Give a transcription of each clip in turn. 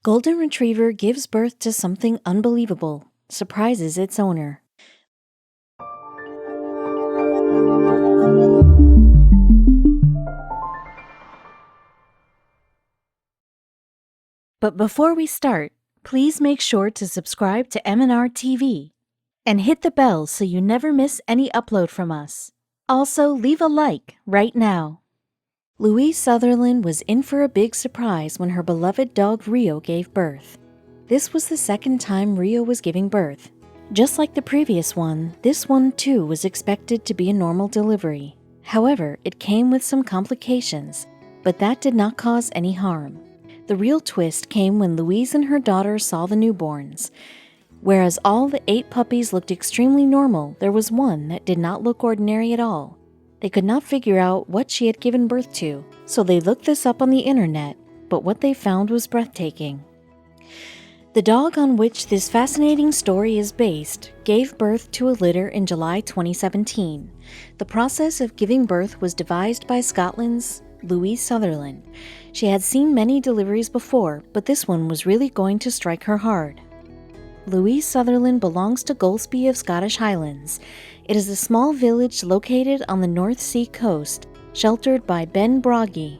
Golden Retriever gives birth to something unbelievable, surprises its owner. But before we start, please make sure to subscribe to m&rtv and hit the bell so you never miss any upload from us. Also, leave a like right now. Louise Sutherland was in for a big surprise when her beloved dog Rio gave birth. This was the second time Rio was giving birth. Just like the previous one, this one too was expected to be a normal delivery. However, it came with some complications, but that did not cause any harm. The real twist came when Louise and her daughter saw the newborns. Whereas all the 8 puppies looked extremely normal, there was one that did not look ordinary at all. They could not figure out what she had given birth to, so they looked this up on the internet, but what they found was breathtaking. The dog on which this fascinating story is based gave birth to a litter in July 2017. The process of giving birth was devised by Scotland's Louise Sutherland. She had seen many deliveries before, but this one was really going to strike her hard. Louise Sutherland belongs to Golspie of Scottish Highlands. It is a small village located on the North Sea coast, sheltered by Ben Broggie.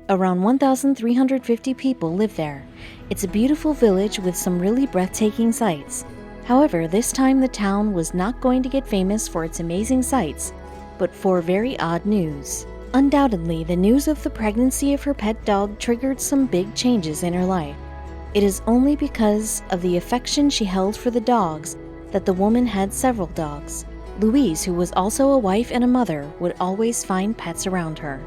Around 1,350 people live there. It's a beautiful village with some really breathtaking sights. However, this time the town was not going to get famous for its amazing sights, but for very odd news. Undoubtedly, the news of the pregnancy of her pet dog triggered some big changes in her life. It is only because of the affection she held for the dogs that the woman had several dogs. Louise, who was also a wife and a mother, would always find pets around her.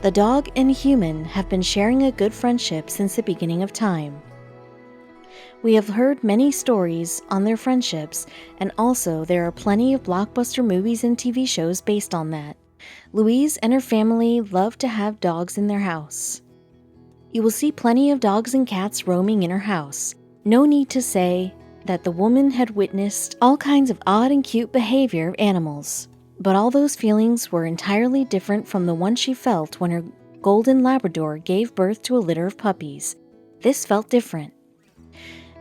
The dog and human have been sharing a good friendship since the beginning of time. We have heard many stories on their friendships, and also there are plenty of blockbuster movies and TV shows based on that. Louise and her family love to have dogs in their house. You will see plenty of dogs and cats roaming in her house. No need to say that the woman had witnessed all kinds of odd and cute behavior of animals, but all those feelings were entirely different from the one she felt when her golden Labrador gave birth to a litter of puppies. This felt different.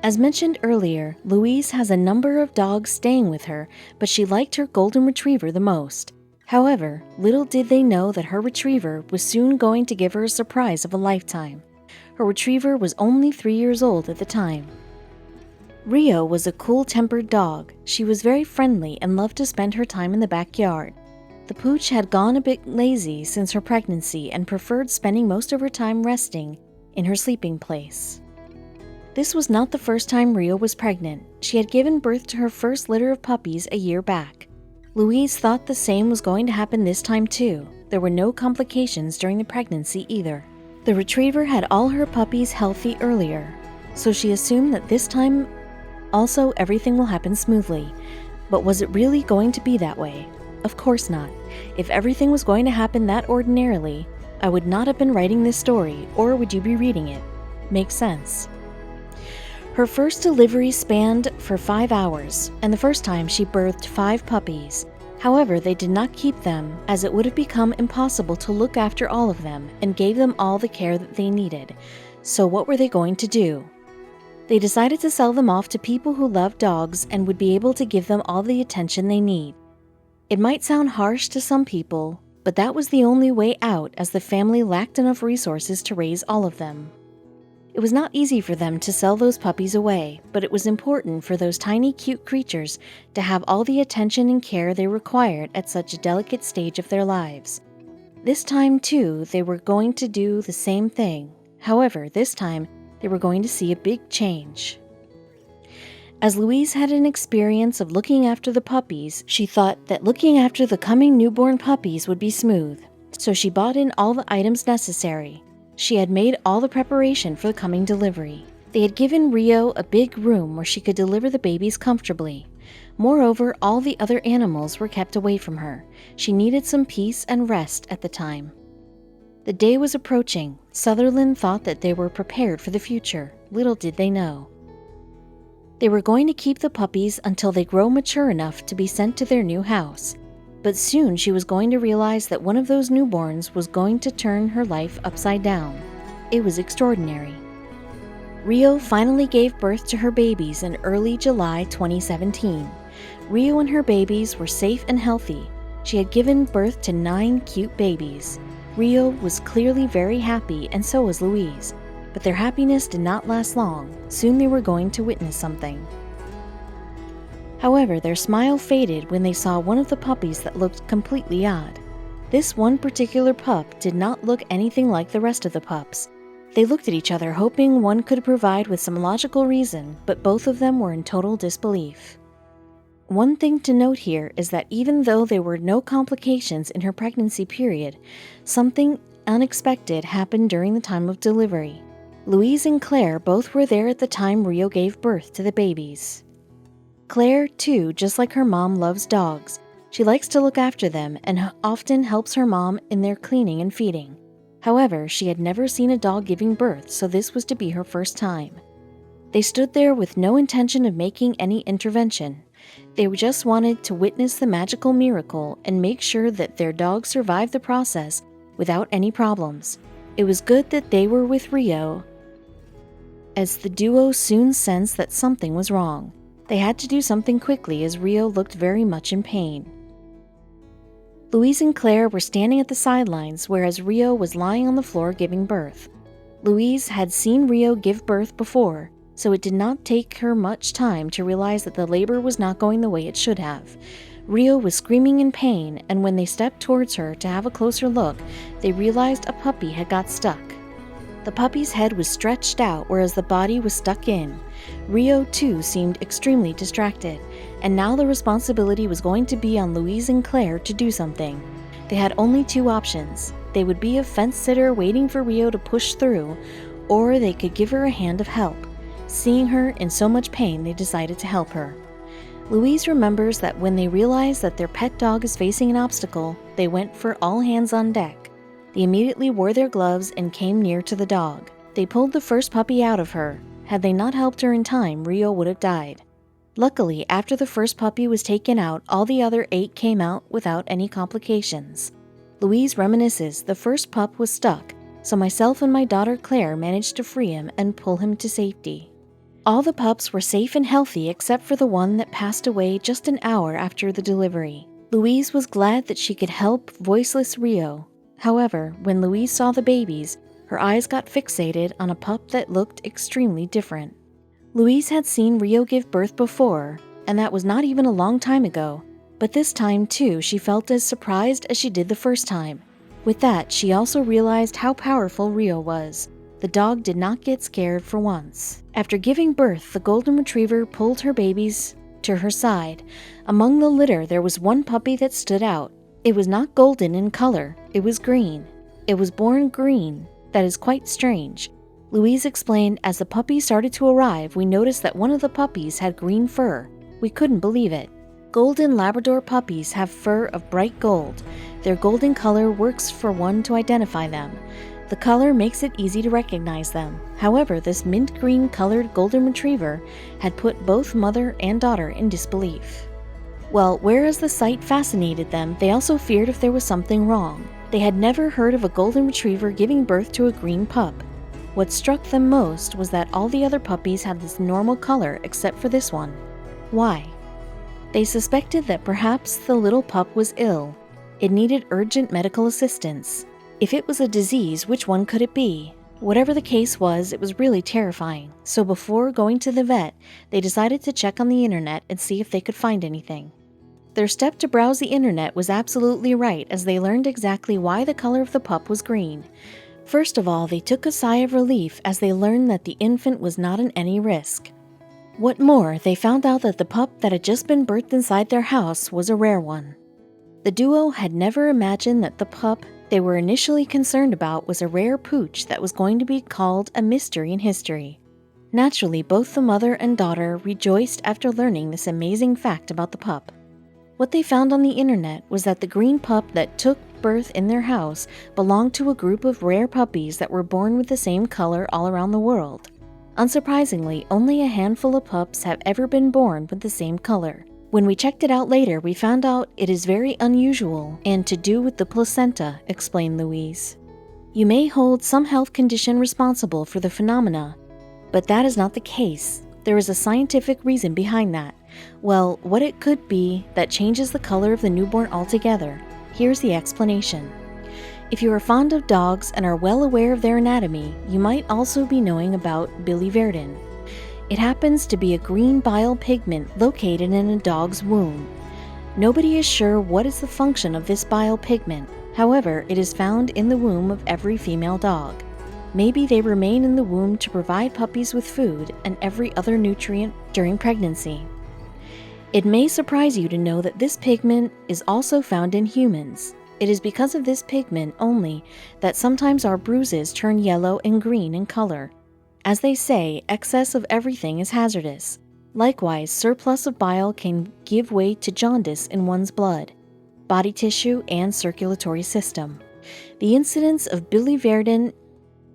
As mentioned earlier, Louise has a number of dogs staying with her, but she liked her golden retriever the most. However, little did they know that her retriever was soon going to give her a surprise of a lifetime. Her retriever was only 3 years old at the time. Rio was a cool-tempered dog. She was very friendly and loved to spend her time in the backyard. The pooch had gone a bit lazy since her pregnancy and preferred spending most of her time resting in her sleeping place. This was not the first time Rio was pregnant. She had given birth to her first litter of puppies a year back. Louise thought the same was going to happen this time too. There were no complications during the pregnancy either. The retriever had all her puppies healthy earlier, so she assumed that this time also everything will happen smoothly. But was it really going to be that way? Of course not. If everything was going to happen that ordinarily, I would not have been writing this story, or would you be reading it? Makes sense. Her first delivery spanned for 5 hours, and the first time she birthed 5 puppies. However, they did not keep them, as it would have become impossible to look after all of them and gave them all the care that they needed. So what were they going to do? They decided to sell them off to people who love dogs and would be able to give them all the attention they need. It might sound harsh to some people, but that was the only way out, as the family lacked enough resources to raise all of them. It was not easy for them to sell those puppies away, but it was important for those tiny cute creatures to have all the attention and care they required at such a delicate stage of their lives. This time, too, they were going to do the same thing. However, this time, they were going to see a big change. As Louise had an experience of looking after the puppies, she thought that looking after the coming newborn puppies would be smooth, so she bought in all the items necessary. She had made all the preparation for the coming delivery. They had given Rio a big room where she could deliver the babies comfortably. Moreover, all the other animals were kept away from her. She needed some peace and rest at the time. The day was approaching. Sutherland thought that they were prepared for the future. Little did they know. They were going to keep the puppies until they grow mature enough to be sent to their new house. But soon she was going to realize that one of those newborns was going to turn her life upside down. It was extraordinary. Rio finally gave birth to her babies in early July 2017. Rio and her babies were safe and healthy. She had given birth to 9 cute babies. Rio was clearly very happy, and so was Louise. But their happiness did not last long. Soon they were going to witness something. However, their smile faded when they saw one of the puppies that looked completely odd. This one particular pup did not look anything like the rest of the pups. They looked at each other, hoping one could provide with some logical reason, but both of them were in total disbelief. One thing to note here is that even though there were no complications in her pregnancy period, something unexpected happened during the time of delivery. Louise and Claire both were there at the time Rio gave birth to the babies. Claire, too, just like her mom, loves dogs. She likes to look after them and often helps her mom in their cleaning and feeding. However, she had never seen a dog giving birth, so this was to be her first time. They stood there with no intention of making any intervention. They just wanted to witness the magical miracle and make sure that their dog survived the process without any problems. It was good that they were with Rio, as the duo soon sensed that something was wrong. They had to do something quickly as Rio looked very much in pain. Louise and Claire were standing at the sidelines, whereas Rio was lying on the floor giving birth. Louise had seen Rio give birth before, so it did not take her much time to realize that the labor was not going the way it should have. Rio was screaming in pain, and when they stepped towards her to have a closer look, they realized a puppy had got stuck. The puppy's head was stretched out, whereas the body was stuck in. Rio, too, seemed extremely distracted, and now the responsibility was going to be on Louise and Claire to do something. They had only 2 options. They would be a fence sitter waiting for Rio to push through, or they could give her a hand of help. Seeing her in so much pain, they decided to help her. Louise remembers that when they realized that their pet dog is facing an obstacle, they went for all hands on deck. They immediately wore their gloves and came near to the dog. They pulled the first puppy out of her. Had they not helped her in time, Rio would have died. Luckily, after the first puppy was taken out, all the other 8 came out without any complications. Louise reminisces, the first pup was stuck, so myself and my daughter Claire managed to free him and pull him to safety. All the pups were safe and healthy except for the one that passed away just an hour after the delivery. Louise was glad that she could help voiceless Rio. However, when Louise saw the babies, her eyes got fixated on a pup that looked extremely different. Louise had seen Rio give birth before, and that was not even a long time ago, but this time too she felt as surprised as she did the first time. With that, she also realized how powerful Rio was. The dog did not get scared for once. After giving birth, the golden retriever pulled her babies to her side. Among the litter, there was one puppy that stood out. It was not golden in color, it was green. It was born green. That is quite strange. Louise explained, as the puppies started to arrive, we noticed that one of the puppies had green fur. We couldn't believe it. Golden Labrador puppies have fur of bright gold. Their golden color works for one to identify them. The color makes it easy to recognize them. However, this mint green colored golden retriever had put both mother and daughter in disbelief. Well, whereas the sight fascinated them, they also feared if there was something wrong. They had never heard of a golden retriever giving birth to a green pup. What struck them most was that all the other puppies had this normal color except for this one. Why? They suspected that perhaps the little pup was ill. It needed urgent medical assistance. If it was a disease, which one could it be? Whatever the case was, it was really terrifying. So before going to the vet, they decided to check on the internet and see if they could find anything. Their step to browse the internet was absolutely right, as they learned exactly why the color of the pup was green. First of all, they took a sigh of relief as they learned that the infant was not in any risk. What more, they found out that the pup that had just been birthed inside their house was a rare one. The duo had never imagined that the pup they were initially concerned about was a rare pooch that was going to be called a mystery in history. Naturally, both the mother and daughter rejoiced after learning this amazing fact about the pup. What they found on the internet was that the green pup that took birth in their house belonged to a group of rare puppies that were born with the same color all around the world. Unsurprisingly, only a handful of pups have ever been born with the same color. When we checked it out later, we found out it is very unusual and to do with the placenta, explained Louise. You may hold some health condition responsible for the phenomena, But that is not the case. There is a scientific reason behind that. Well, what it could be that changes the color of the newborn altogether. Here's the explanation. If you are fond of dogs and are well aware of their anatomy, you might also be knowing about biliverdin. It happens to be a green bile pigment located in a dog's womb. Nobody is sure what is the function of this bile pigment. However, it is found in the womb of every female dog. Maybe they remain in the womb to provide puppies with food and every other nutrient during pregnancy. It may surprise you to know that this pigment is also found in humans. It is because of this pigment only that sometimes our bruises turn yellow and green in color. As they say, excess of everything is hazardous. Likewise, surplus of bile can give way to jaundice in one's blood, body tissue, and circulatory system. The incidence of biliverdin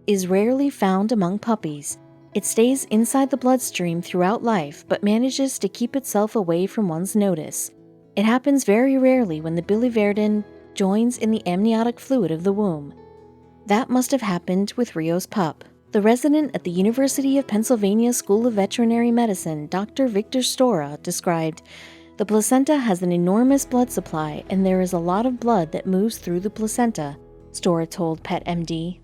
is rarely found among puppies. It stays inside the bloodstream throughout life but manages to keep itself away from one's notice. It happens very rarely when the biliverdin joins in the amniotic fluid of the womb. That must have happened with Rio's pup. The resident at the University of Pennsylvania School of Veterinary Medicine, Dr. Victor Stora, described, "The placenta has an enormous blood supply and there is a lot of blood that moves through the placenta," Stora told PetMD.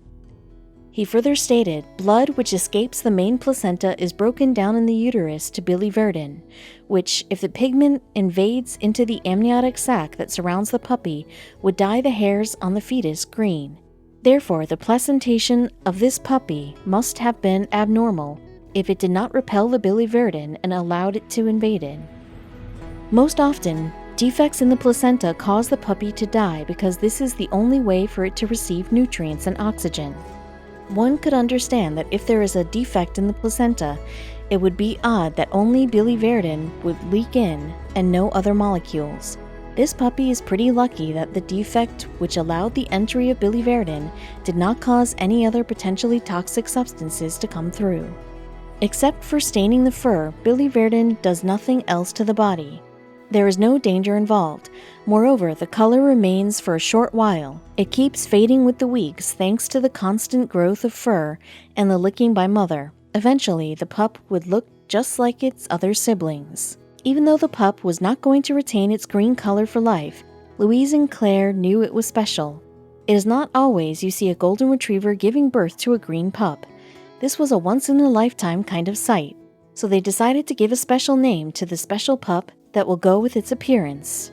He further stated, blood which escapes the main placenta is broken down in the uterus to biliverdin, which, if the pigment invades into the amniotic sac that surrounds the puppy, would dye the hairs on the fetus green. Therefore, the placentation of this puppy must have been abnormal if it did not repel the biliverdin and allowed it to invade it. Most often, defects in the placenta cause the puppy to die because this is the only way for it to receive nutrients and oxygen. One could understand that if there is a defect in the placenta, it would be odd that only biliverdin would leak in and no other molecules. This puppy is pretty lucky that the defect which allowed the entry of biliverdin did not cause any other potentially toxic substances to come through. Except for staining the fur, biliverdin does nothing else to the body. There is no danger involved. Moreover, the color remains for a short while. It keeps fading with the weeks thanks to the constant growth of fur and the licking by mother. Eventually, the pup would look just like its other siblings. Even though the pup was not going to retain its green color for life, Louise and Claire knew it was special. It is not always you see a golden retriever giving birth to a green pup. This was a once-in-a-lifetime kind of sight, so they decided to give a special name to the special pup that will go with its appearance.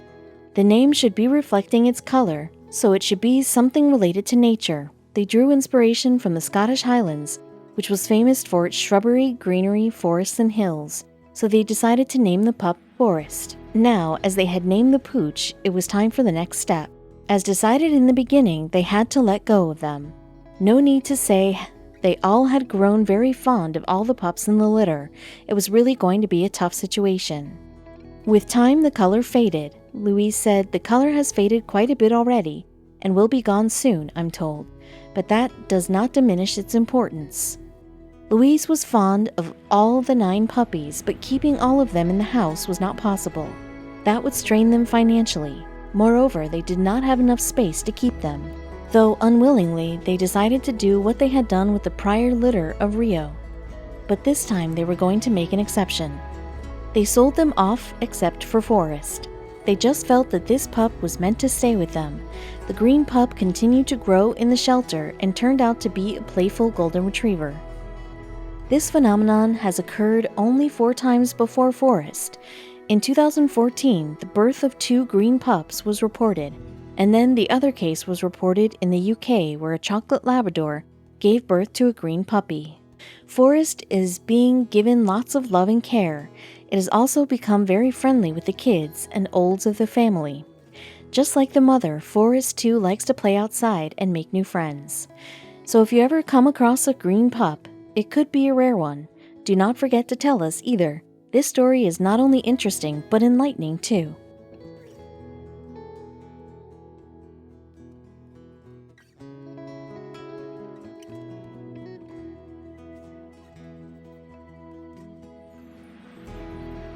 The name should be reflecting its color, so it should be something related to nature. They drew inspiration from the Scottish Highlands, which was famous for its shrubbery, greenery, forests, and hills, so they decided to name the pup Forest. Now, as they had named the pooch, it was time for the next step. As decided in the beginning, they had to let go of them. No need to say they all had grown very fond of all the pups in the litter. It was really going to be a tough situation. With time, the color faded. Louise said, "The color has faded quite a bit already, and will be gone soon, I'm told. But that does not diminish its importance." Louise was fond of all the 9 puppies, but keeping all of them in the house was not possible. That would strain them financially. Moreover, they did not have enough space to keep them. Though unwillingly, they decided to do what they had done with the prior litter of Rio. But this time they were going to make an exception. They sold them off except for Forest. They just felt that this pup was meant to stay with them. The green pup continued to grow in the shelter and turned out to be a playful golden retriever. This phenomenon has occurred only 4 times before Forest. In 2014, the birth of 2 green pups was reported, and then the other case was reported in the UK where a chocolate Labrador gave birth to a green puppy. Forest is being given lots of love and care. It has also become very friendly with the kids and olds of the family. Just like the mother, Forest too likes to play outside and make new friends. So if you ever come across a green pup, it could be a rare one. Do not forget to tell us either. This story is not only interesting, but enlightening too.